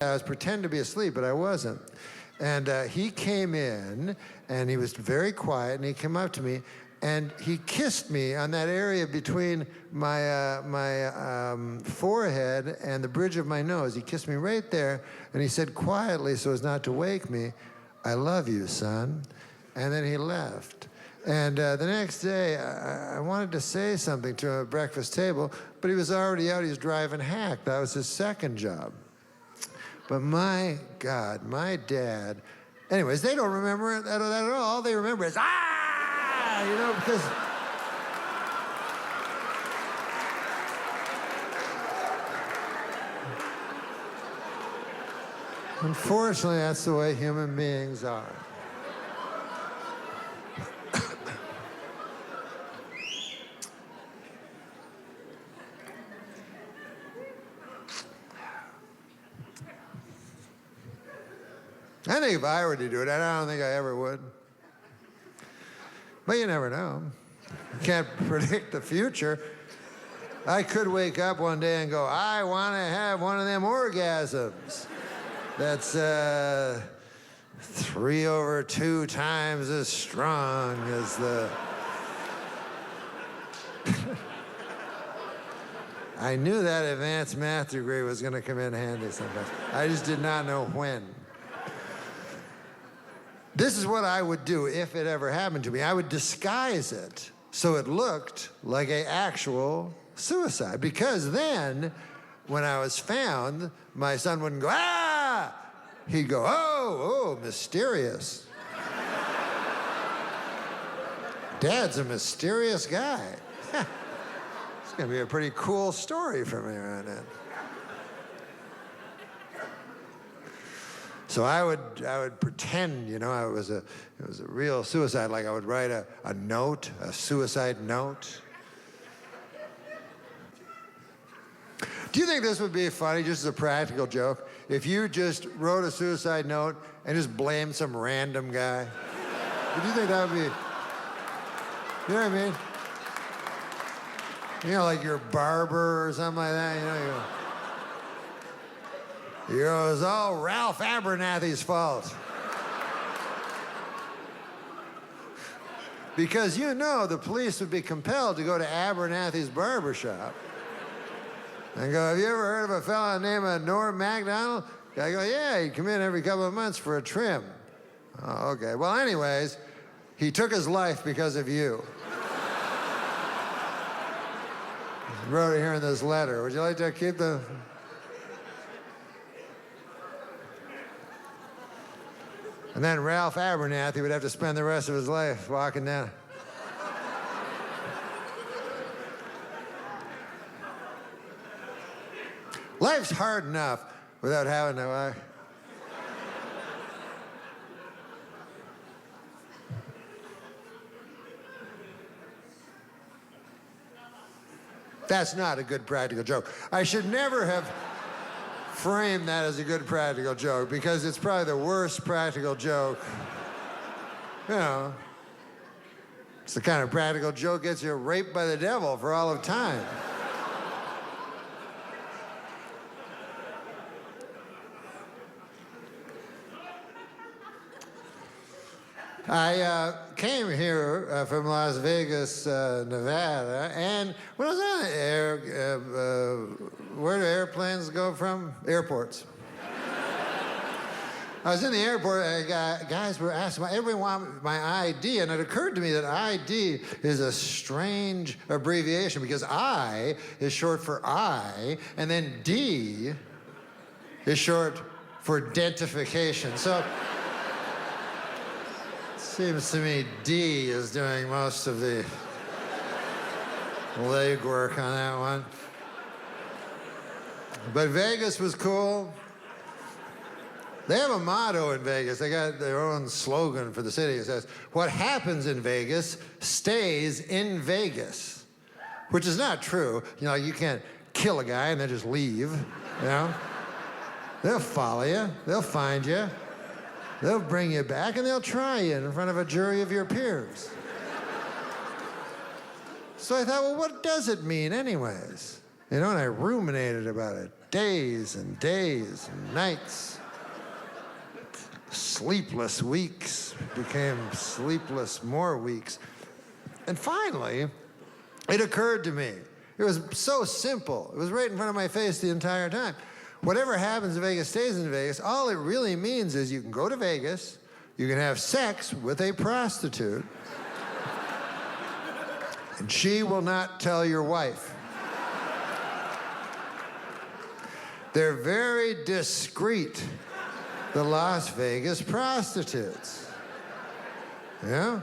I was pretending to be asleep, but I wasn't. And he came in, and he was very quiet, and he came up to me, and he kissed me on that area between my forehead and the bridge of my nose. He kissed me right there, and he said quietly, so as not to wake me, "I love you, son." And then he left. And the next day, I wanted to say something to him at breakfast table, but he was already out. He was driving hack. That was his second job. But my God, my dad, anyways, they don't remember that at all. All they remember is, you know, because unfortunately, that's the way human beings are. I think if I were to do it, I don't think I ever would. But you never know. You can't predict the future. I could wake up one day and go, I want to have one of them orgasms. That's 3/2 times as strong as the... I knew that advanced math degree was going to come in handy sometime. I just did not know when. This is what I would do if it ever happened to me. I would disguise it so it looked like an actual suicide. Because then, when I was found, my son wouldn't go, ah! He'd go, oh, mysterious. Dad's a mysterious guy. It's going to be a pretty cool story for me right now. So I would pretend, you know, it was a real suicide. Like I would write a note, a suicide note. Do you think this would be funny, just as a practical joke, if you just wrote a suicide note and just blamed some random guy? Do you think that would be, you know what I mean? You know, like your barber or something like that, you know, it was all Ralph Abernathy's fault. Because you know the police would be compelled to go to Abernathy's barbershop and go, have you ever heard of a fellow named Norm Macdonald? I go, yeah, he'd come in every couple of months for a trim. Oh, okay. Well, anyways, he took his life because of you. He wrote it here in this letter. Would you like to keep the... And then Ralph Abernathy would have to spend the rest of his life walking down. Life's hard enough without having to... That's not a good practical joke. I should never have frame that as a good practical joke because it's probably the worst practical joke. You know, it's the kind of practical joke gets you raped by the devil for all of time. I came here from Las Vegas, Nevada, and when I was on the air, where do airplanes go from? Airports. I was in the airport, and guys were asking, everybody wanted my ID, and it occurred to me that ID is a strange abbreviation because I is short for I, and then D is short for identification. So seems to me D is doing most of the legwork on that one. But Vegas was cool. They have a motto in Vegas. They got their own slogan for the city. It says, what happens in Vegas stays in Vegas, which is not true. You know, you can't kill a guy and then just leave, you know? They'll follow you. They'll find you. They'll bring you back and they'll try you in front of a jury of your peers. So I thought, well, what does it mean anyways? You know, and I ruminated about it days and days and nights. Sleepless weeks became sleepless more weeks. And finally, it occurred to me. It was so simple. It was right in front of my face the entire time. Whatever happens in Vegas stays in Vegas. All it really means is you can go to Vegas, you can have sex with a prostitute, and she will not tell your wife. They're very discreet, the Las Vegas prostitutes. You know?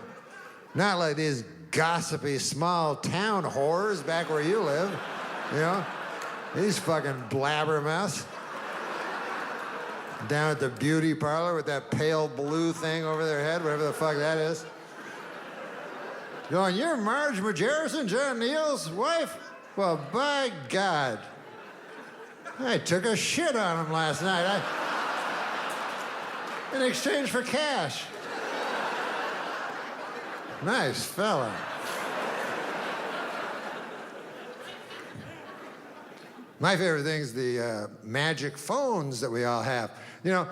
Not like these gossipy small town whores back where you live, you know? These fucking blabbermouths down at the beauty parlor with that pale blue thing over their head, whatever the fuck that is. Going, you're Marge Majerison, John Neal's wife? Well, by God. I took a shit on him last night. In exchange for cash. Nice fella. My favorite thing is the magic phones that we all have. You know,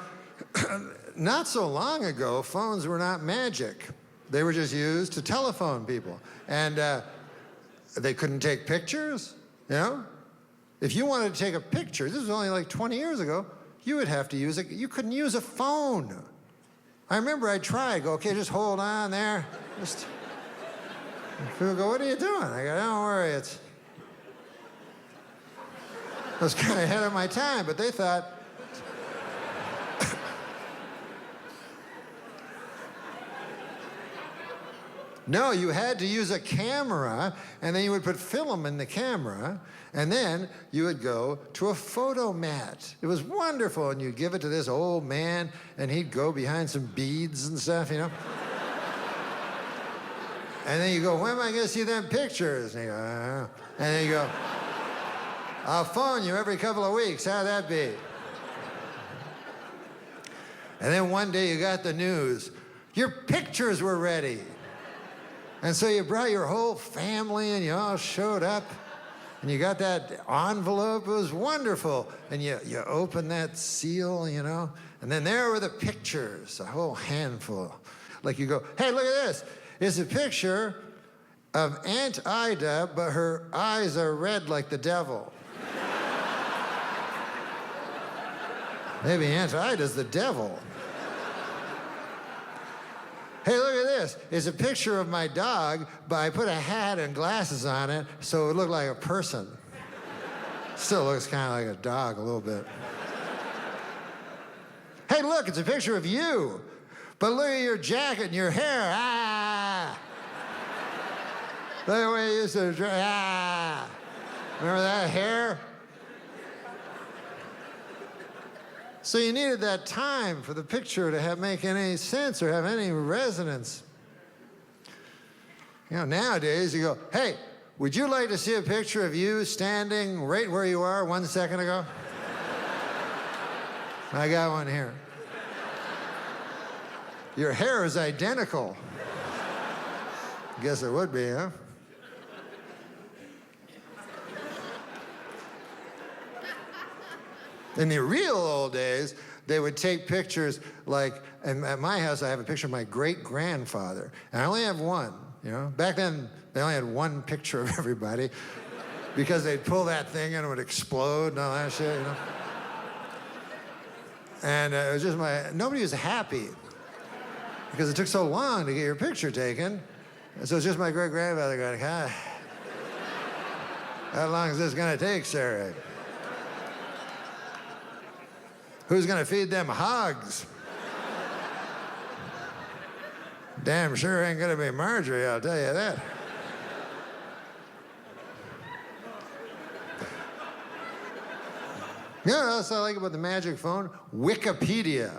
not so long ago, phones were not magic. They were just used to telephone people. And they couldn't take pictures, you know? If you wanted to take a picture, this was only like 20 years ago, you would have to use you couldn't use a phone. I remember I tried, go, okay, just hold on there. Just, people go, what are you doing? I go, don't worry, I was kind of ahead of my time, but they thought, no, you had to use a camera, and then you would put film in the camera, and then you would go to a photo mat. It was wonderful, and you'd give it to this old man, and he'd go behind some beads and stuff, you know? And then you go, when am I gonna see them pictures? And you go, and then you go, I'll phone you every couple of weeks, how'd that be? And then one day you got the news, your pictures were ready. And so you brought your whole family and you all showed up and you got that envelope, it was wonderful. And you opened that seal, you know, and then there were the pictures, a whole handful. Like you go, hey, look at this. It's a picture of Aunt Ida, but her eyes are red like the devil. Maybe Aunt Ida's the devil. Hey, look at this. It's a picture of my dog, but I put a hat and glasses on it so it looked like a person. Still looks kind of like a dog a little bit. Hey, look, it's a picture of you, but look at your jacket and your hair. Ah! Look at the way you used to dress. Ah! Remember that hair? So you needed that time for the picture to make any sense or have any resonance. You know, nowadays you go, hey, would you like to see a picture of you standing right where you are 1 second ago? I got one here. Your hair is identical. Guess it would be, huh? In the real old days, they would take pictures like, and at my house I have a picture of my great-grandfather, and I only have one, you know? Back then, they only had one picture of everybody because they'd pull that thing and it would explode and all that shit, you know? And it was just nobody was happy because it took so long to get your picture taken. And so it's just my great-grandfather going, how long is this gonna take, Sarah? Who's gonna feed them hogs? Damn sure ain't gonna be Marjorie, I'll tell you that. You know what else I like about the magic phone? Wikipedia.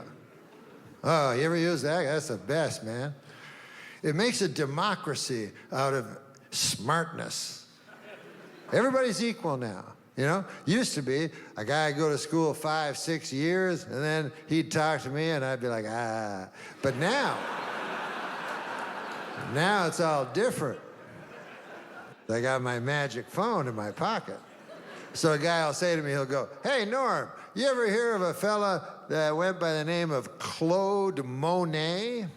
Oh, you ever use that? That's the best, man. It makes a democracy out of smartness. Everybody's equal now. You know, used to be a guy would go to school 5, 6 years, and then he'd talk to me, and I'd be like, ah. But now it's all different. I got my magic phone in my pocket. So a guy will say to me, he'll go, "Hey, Norm, you ever hear of a fella that went by the name of Claude Monet?"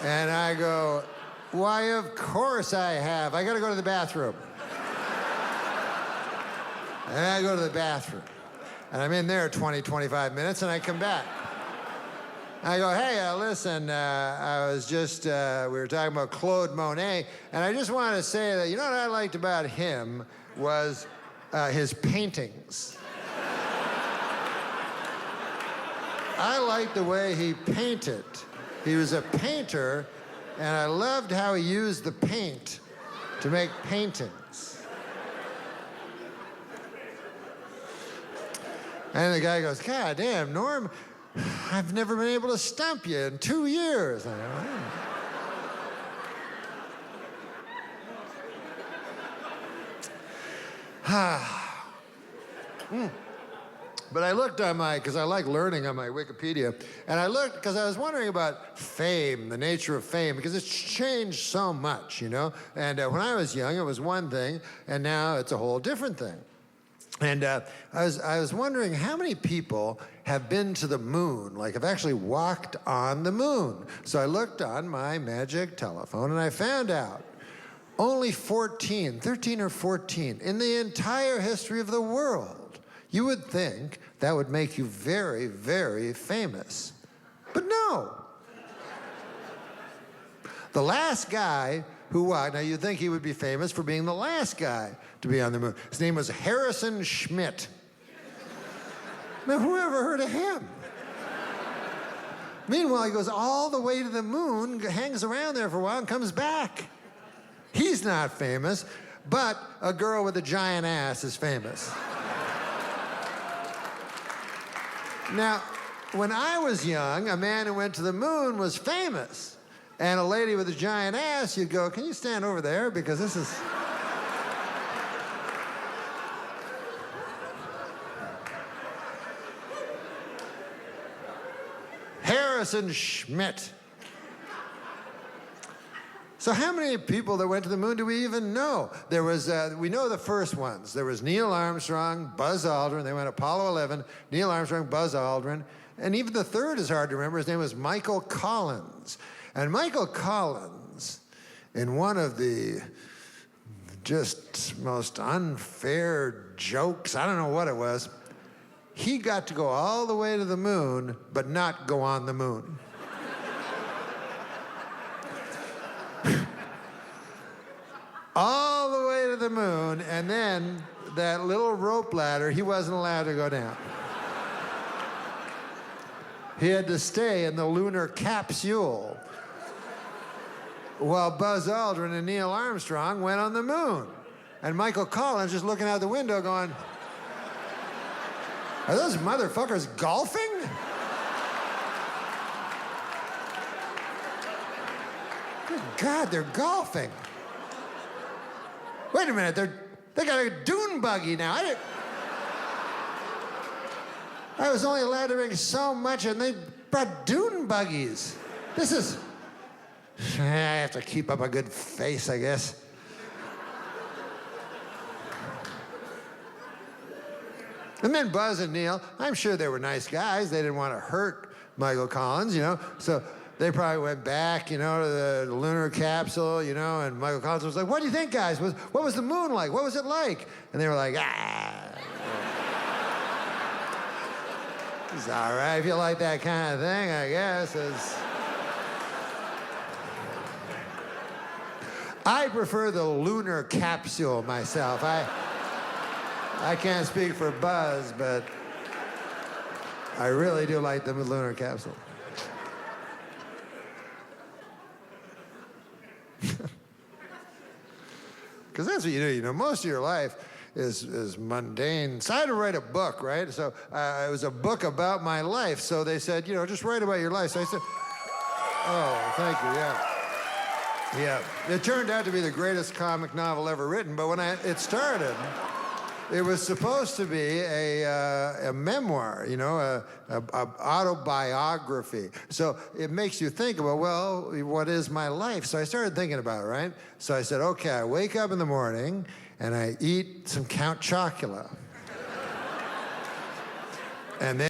And I go, "Why, of course I have. I got to go to the bathroom." And I go to the bathroom. And I'm in there 20, 25 minutes, and I come back. I go, "Hey, listen, I was just, we were talking about Claude Monet, and I just wanted to say that, you know what I liked about him was his paintings. I liked the way he painted. He was a painter, and I loved how he used the paint to make paintings." And the guy goes, "God damn, Norm, I've never been able to stump you in 2 years." I go, But I looked on because I like learning on my Wikipedia, and I looked because I was wondering about fame, the nature of fame, because it's changed so much, you know? And when I was young, it was one thing, and now it's a whole different thing. And I was wondering how many people have been to the moon, like have actually walked on the moon. So I looked on my magic telephone, and I found out only 13 or 14 in the entire history of the world. You would think that would make you very, very famous. But no. The last guy who walked, now you'd think he would be famous for being the last guy to be on the moon. His name was Harrison Schmitt. Now, who ever heard of him? Meanwhile, he goes all the way to the moon, hangs around there for a while, and comes back. He's not famous, but a girl with a giant ass is famous. Now, when I was young, a man who went to the moon was famous. And a lady with a giant ass, you'd go, "Can you stand over there? Because this is..." Harrison Schmitt. So how many people that went to the moon do we even know? There was, we know the first ones. There was Neil Armstrong, Buzz Aldrin. They went Apollo 11, Neil Armstrong, Buzz Aldrin. And even the third is hard to remember. His name was Michael Collins. And Michael Collins, in one of the just most unfair jokes, I don't know what it was, he got to go all the way to the moon, but not go on the moon. All the way to the moon, and then that little rope ladder, he wasn't allowed to go down. He had to stay in the lunar capsule while Buzz Aldrin and Neil Armstrong went on the moon. And Michael Collins just looking out the window going, "Are those motherfuckers golfing?" Good God, they're golfing. Wait a minute, they got a dune buggy now. I was only allowed to bring so much, and they brought dune buggies. This is... I have to keep up a good face, I guess. And then Buzz and Neil, I'm sure they were nice guys. They didn't want to hurt Michael Collins, you know. So they probably went back, you know, to the lunar capsule, you know, and Michael Collins was like, "What do you think, guys? What was the moon like? What was it like?" And they were like, "Ah." It's all right if you like that kind of thing, I guess. I prefer the lunar capsule myself. I can't speak for Buzz, but I really do like the lunar capsule. Because that's what you know, most of your life is mundane. So I had to write a book, right? So it was a book about my life. So they said, you know, just write about your life. So I said, oh, thank you, yeah. Yeah, it turned out to be the greatest comic novel ever written, but when it started, it was supposed to be a memoir, you know, a autobiography. So it makes you think about, well, what is my life? So I started thinking about it, right? So I said, okay, I wake up in the morning, and I eat some Count Chocula. And then